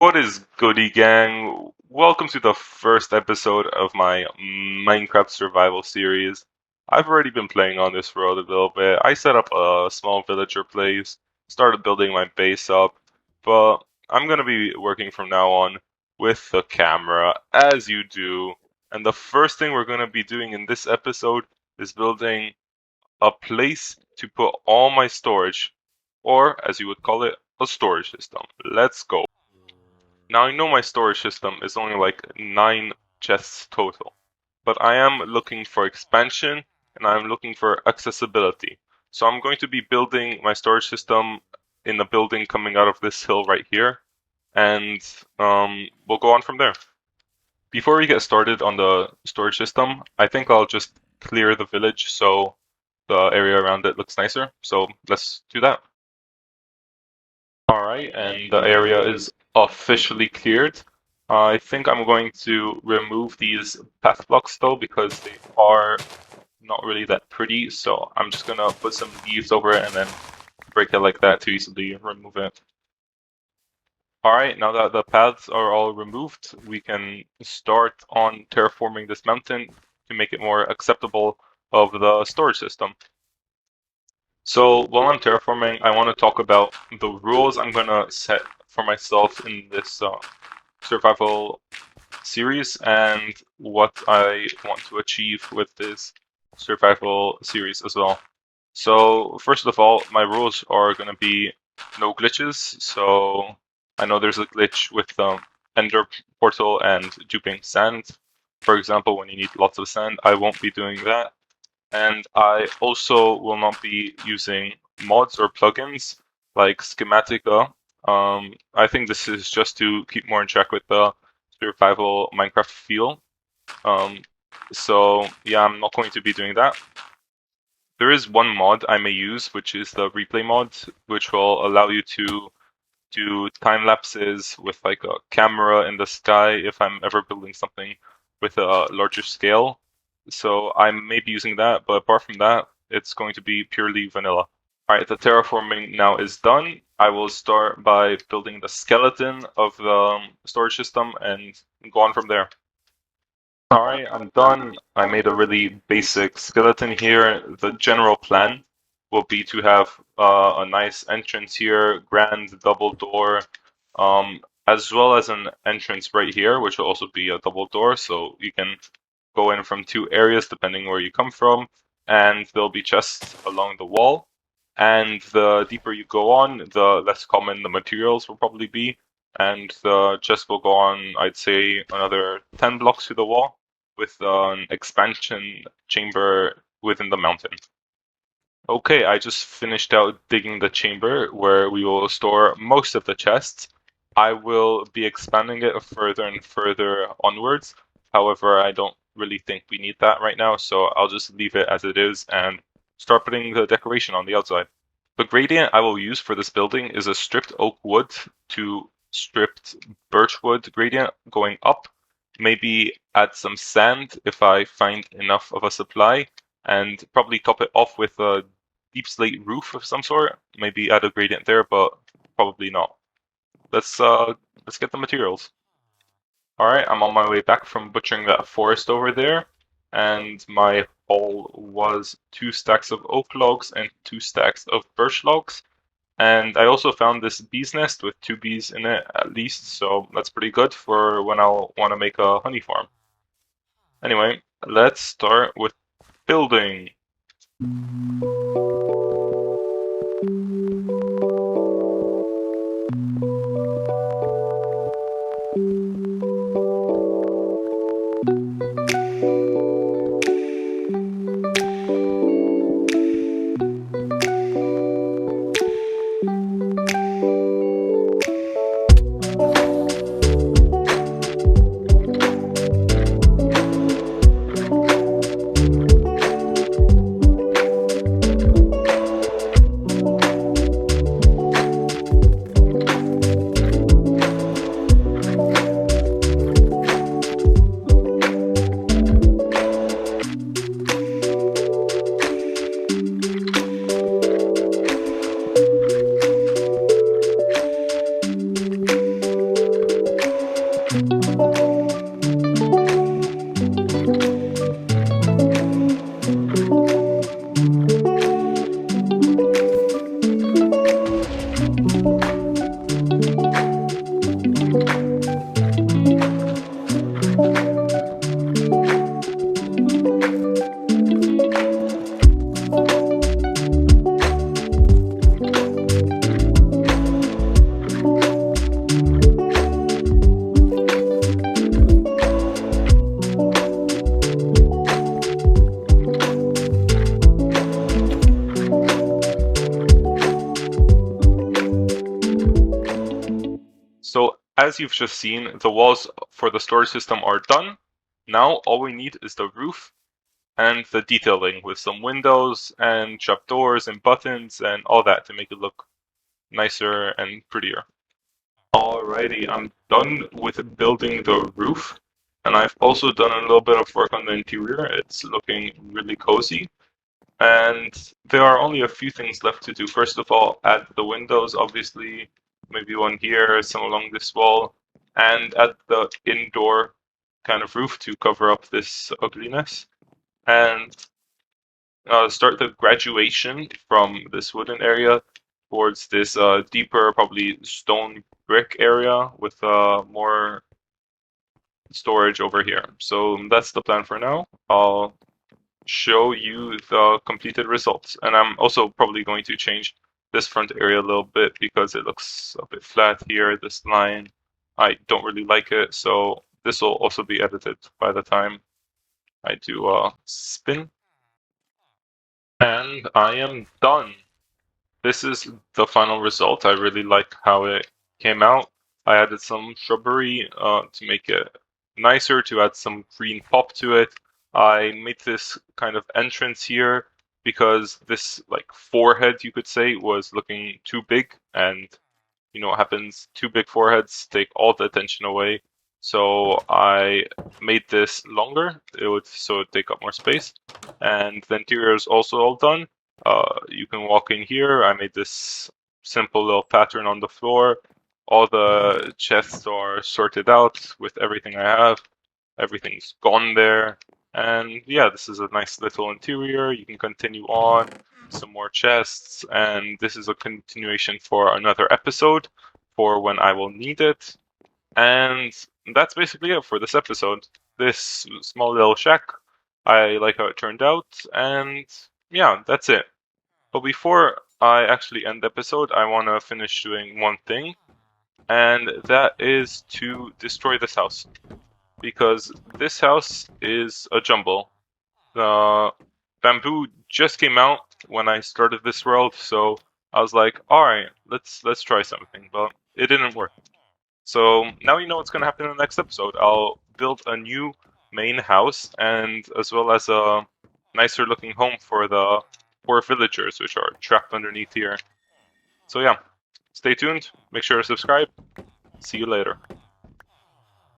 What is goody, gang? Welcome to the first episode of my Minecraft survival series. I've already been playing on this for a little bit. I set up a small villager place, started building my base up, but I'm gonna be working from now on with the camera, as you do. And the first thing we're gonna be doing in this episode is building a place to put all my storage, or as you would call it, a storage system. Let's go. Now I know my storage system is only like 9 chests total, but I am looking for expansion and I'm looking for accessibility. So I'm going to be building my storage system in a building coming out of this hill right here, and we'll go on from there. Before we get started on the storage system, I think I'll just clear the village so the area around it looks nicer. So let's do that. Alright, and the area is officially cleared. I think I'm going to remove these path blocks though because they are not really that pretty, so I'm just gonna put some leaves over it and then break it like that to easily remove it. Alright, now that the paths are all removed, we can start on terraforming this mountain to make it more acceptable of the storage system. So while I'm terraforming, I want to talk about the rules I'm going to set for myself in this survival series and what I want to achieve with this survival series as well. So first of all, my rules are going to be no glitches. So I know there's a glitch with Ender Portal and duping sand. For example, when you need lots of sand, I won't be doing that. And I also will not be using mods or plugins like Schematica. I think this is just to keep more in check with the survival Minecraft feel. So yeah, I'm not going to be doing that. There is one mod I may use, which is the replay mod, which will allow you to do time lapses with like a camera in the sky if I'm ever building something with a larger scale. So I may be using that, but apart from that, it's going to be purely vanilla. Alright, the terraforming now is done. I will start by building the skeleton of the storage system and go on from there. Alright, I'm done. I made a really basic skeleton here. The general plan will be to have a nice entrance here, grand double door, as well as an entrance right here, which will also be a double door, so you can go in from two areas depending where you come from, and there'll be chests along the wall. And the deeper you go on, the less common the materials will probably be, and the chest will go on, I'd say, another 10 blocks to the wall, with an expansion chamber within the mountain. Okay, I just finished out digging the chamber where we will store most of the chests. I will be expanding it further and further onwards. However, I don't really think we need that right now, so I'll just leave it as it is and start putting the decoration on the outside. The gradient I will use for this building is a stripped oak wood to stripped birch wood gradient going up. Maybe add some sand if I find enough of a supply, and probably top it off with a deep slate roof of some sort. Maybe add a gradient there, but probably not. Let's get the materials. Alright, I'm on my way back from butchering that forest over there, and my haul was 2 stacks of oak logs and 2 stacks of birch logs. And I also found this bee's nest with 2 bees in it at least, so that's pretty good for when I'll want to make a honey farm. Anyway, let's start with building. as you've just seen, the walls for the storage system are done. Now all we need is the roof and the detailing with some windows and trapdoors and buttons and all that to make it look nicer and prettier. Alrighty, I'm done with building the roof, and I've also done a little bit of work on the interior. It's looking really cozy, and there are only a few things left to do. First of all, add the windows, obviously, maybe one here, some along this wall, and add the indoor kind of roof to cover up this ugliness. And start the graduation from this wooden area towards this deeper, probably stone brick area with more storage over here. So that's the plan for now. I'll show you the completed results. And I'm also probably going to change this front area a little bit because it looks a bit flat here, this line. I don't really like it, so this will also be edited by the time I do a spin. And I am done. This is the final result. I really like how it came out. I added some shrubbery to make it nicer, to add some green pop to it. I made this kind of entrance here because this like forehead, you could say, was looking too big, and you know what happens, too big foreheads take all the attention away. So I made this longer, so it'd take up more space. And the interior is also all done. You can walk in here. I made this simple little pattern on the floor. All the chests are sorted out with everything I have. Everything's gone there. And yeah, this is a nice little interior. You can continue on, some more chests, and this is a continuation for another episode for when I will need it. And that's basically it for this episode. This small little shack. I like how it turned out, and yeah, that's it. But before I actually end the episode, I want to finish doing one thing, and that is to destroy this house. Because this house is a jumble. The bamboo just came out when I started this world, so I was like, alright, let's try something, but it didn't work. So now you know what's gonna happen in the next episode. I'll build a new main house and as well as a nicer looking home for the poor villagers which are trapped underneath here. So yeah, stay tuned, make sure to subscribe. See you later.